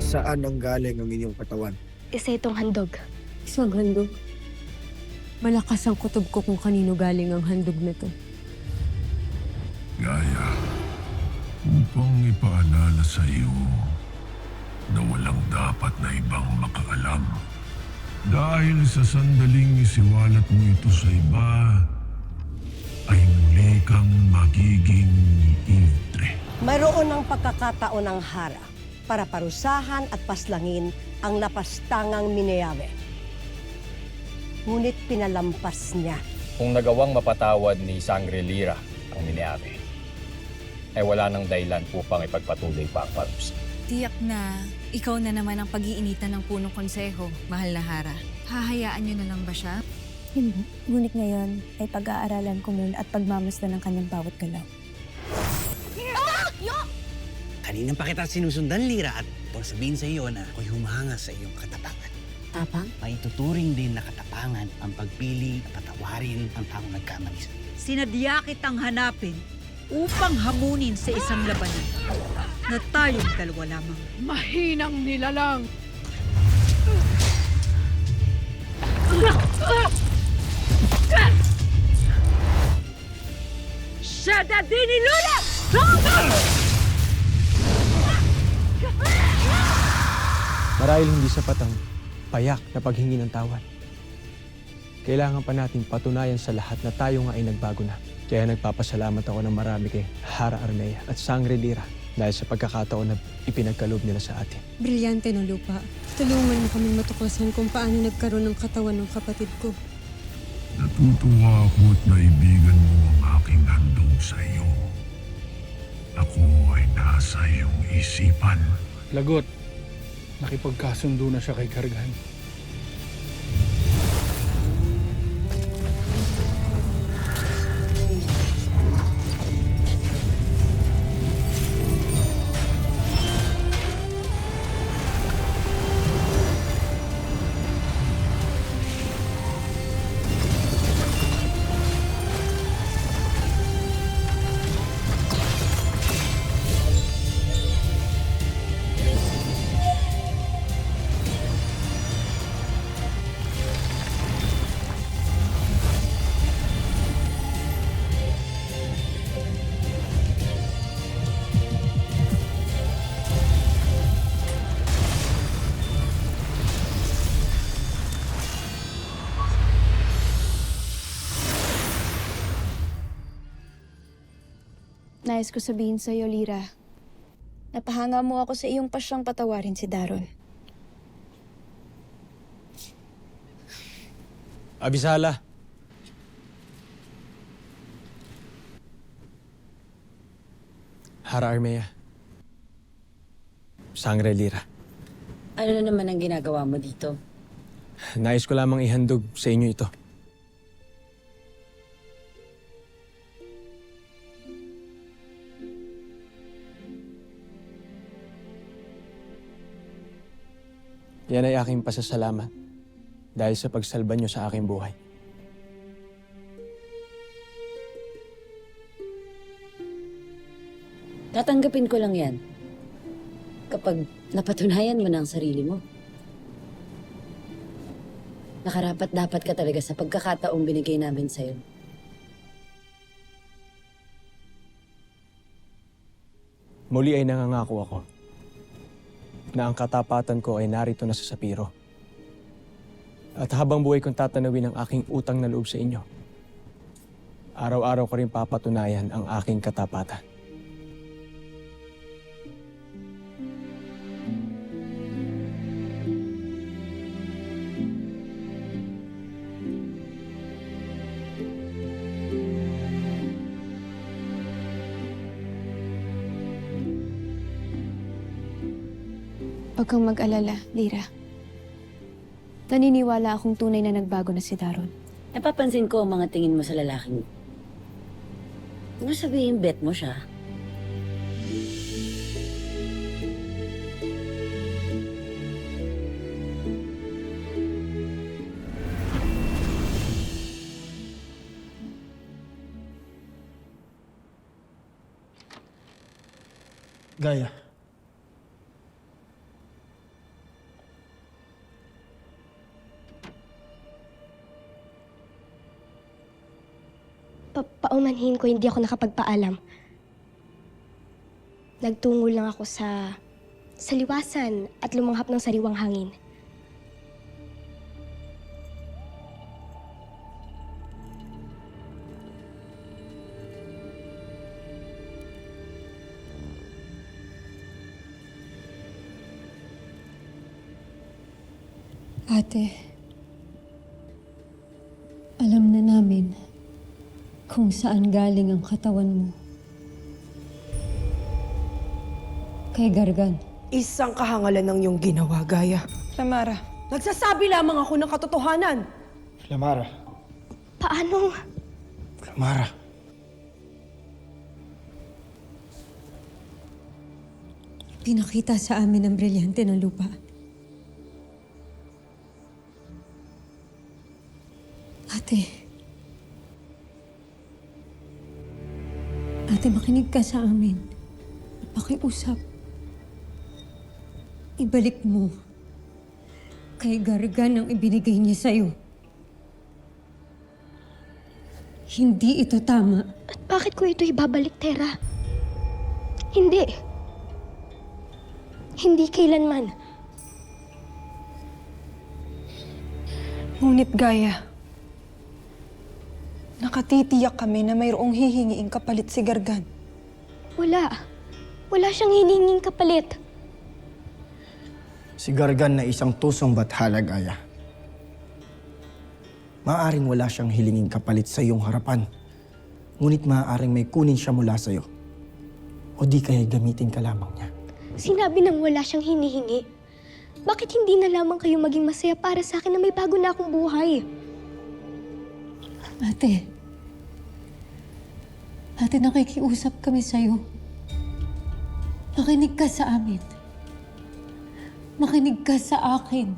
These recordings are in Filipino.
Saan ang galing ang inyong katawan? Isa itong handog. Isang handog. Malakas ang kutob ko kung kanino galing ang handog na to. Gaya, upang ipaalala sa iyo na walang dapat na ibang makaalam. Dahil sa sandaling isiwalat mo ito sa iba, ay muli kang magiging Idre. Mayroon ng pagkakataon ng Hara para parusahan at paslangin ang napastangang Mineave. Ngunit pinalampas niya. Kung nagawang mapatawad ni Sangre-Lira ang Mineave, ay wala nang dahilan upang ipagpatuloy pa ang parusa. Tiyak na ikaw na naman ang pag-iinitan ng punong konseho, mahal na Hara. Hahayaan niyo na lang ba siya? Hindi. Ngunit ngayon ay pag-aaralan ko muna at pagmamasdan ng kanyang bawat galaw. Kaninang pa kita sinusundan, Lira, at kung sabihin sa iyo na ako'y humanga sa iyong katapangan. Tapang? May tuturing din na katapangan ang pagpili at patawarin ang taong nagkamali sa iyo. Sinadya kitang hanapin upang hamunin sa isang labanan na tayong dalawa lamang. Mahinang nilalang! Siya na dinilula! Marahil hindi sapat ang payak na paghingi ng tawad. Kailangan pa nating patunayan sa lahat na tayo nga ay nagbago na. Kaya nagpapasalamat ako ng marami kay Hara Armea at Sangre-Lira dahil sa pagkakataon na ipinagkaloob nila sa atin. Brilyante ng lupa. Tulungan mo kaming matuklasan kung paano nagkaroon ng katawan ng kapatid ko. Natutuwa ako at naibigan mo ang aking handog sa iyo. Ako ay nasa iyong isipan. Lagot, nakipagkasundo na siya kay Kargan. Nais ko sabihin sa'yo, Lira. Napahanga mo ako sa iyong pasyang patawarin si Daron. Abisala! Hara Armea. Sangre-Lira. Ano na naman ang ginagawa mo dito? Nais ko lamang ihandog sa inyo ito. Yan ay aking pasasalamat dahil sa pagsalba niyo sa aking buhay. Tatanggapin ko lang yan. Kapag napatunayan mo na ang sarili mo. Nakarapat dapat ka talaga sa pagkakataong binigay namin sa'yo. Muli ay nangangako ako na ang katapatan ko ay narito na sa Sapiro. At habang buhay kong tatanawin ang aking utang na loob sa inyo, araw-araw ko rin papatunayan ang aking katapatan. Huwag kang mag-alala, Lira. Naniniwala akong tunay na nagbago na si Daron. Napapansin ko ang mga tingin mo sa lalaking. Ano sabihin bet mo siya? Gaya, paumanhin ko, hindi ako nakapagpaalam. Nagtungo lang ako sa liwasan at lumanghap ng sariwang hangin. Ate, alam na namin kung saan galing ang katawan mo. Kay Gargan. Isang kahangalan ng iyong ginawa, Gaya. Lamara, Nagsasabi lamang ako ng katotohanan. Lamara. Paano? Lamara. Pinakita sa amin ang brilyante ng lupa. Ate, makinig ka sa amin. Pakiusap. Ibalik mo kay Gargan ang ibinigay niya sa'yo. Hindi ito tama. At bakit ko ito ibabalik, Tera? Hindi. Hindi kailanman. ngunit Gaya, nakatitiyak kami na mayroong hihingiing kapalit si Gargan. Wala. Wala siyang hininging kapalit. Si Gargan na isang tusong bathala, Gaya. Maaaring wala siyang hilinging kapalit sa iyong harapan. Ngunit maaaring may kunin siya mula sa iyo. O di kaya gamitin ka lamang niya. Sinabi nang wala siyang hinihingi. Bakit hindi na lamang kayo maging masaya para sa akin na may bago na akong buhay? Ate, nakikiusap kami sa'yo. Makinig ka sa amin. Makinig ka sa akin.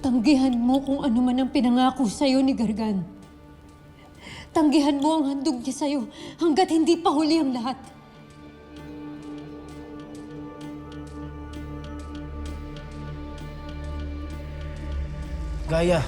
Tanggihan mo kung ano man ang pinangako sa'yo ni Gargan. Tanggihan mo ang handog niya sa'yo hanggat hindi pa huli ang lahat. Gaya,